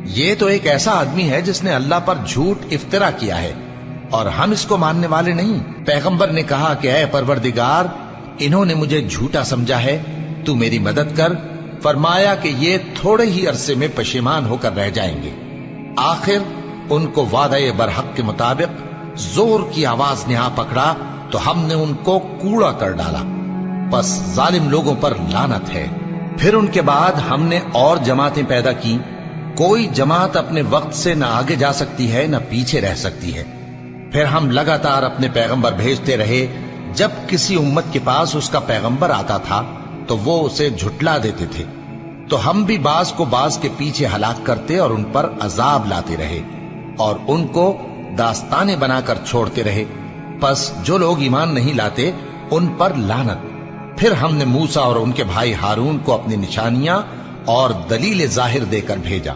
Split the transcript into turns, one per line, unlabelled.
ये तो एक ऐसा आदमी है जिसने अल्लाह पर झूठ इफ्तिरा किया है और हम इसको मानने वाले नहीं। पैगंबर ने कहा कि ऐ परवरदिगार, इन्होंने मुझे झूठा समझा है, तू मेरी मदद कर। फरमाया कि ये थोड़े ही अरसे में पशेमान होकर रह जाएंगे। आखिर उनको वादे बरहक के मुताबिक जोर की आवाज ने आ पकड़ा तो हमने उनको कूड़ा कर डाला। बस जालिम लोगों पर लानत है। फिर उनके बाद हमने और जमातें पैदा की। कोई जमात अपने वक्त से न आगे जा सकती है न पीछे रह सकती है। फिर हम लगातार अपने पैगंबर भेजते रहे। जब किसी उम्मत के पास उसका पैगंबर आता था तो वो उसे झुटला देते थे, तो हम भी बाज को बाज के पीछे हलाक करते और उन पर अजाब लाते रहे और उनको दास्तानें बनाकर छोड़ते रहे। बस जो लोग ईमान नहीं लाते उन पर लानत। फिर हमने मूसा और उनके भाई हारून को अपनी निशानियां और दलील जाहिर देकर भेजा।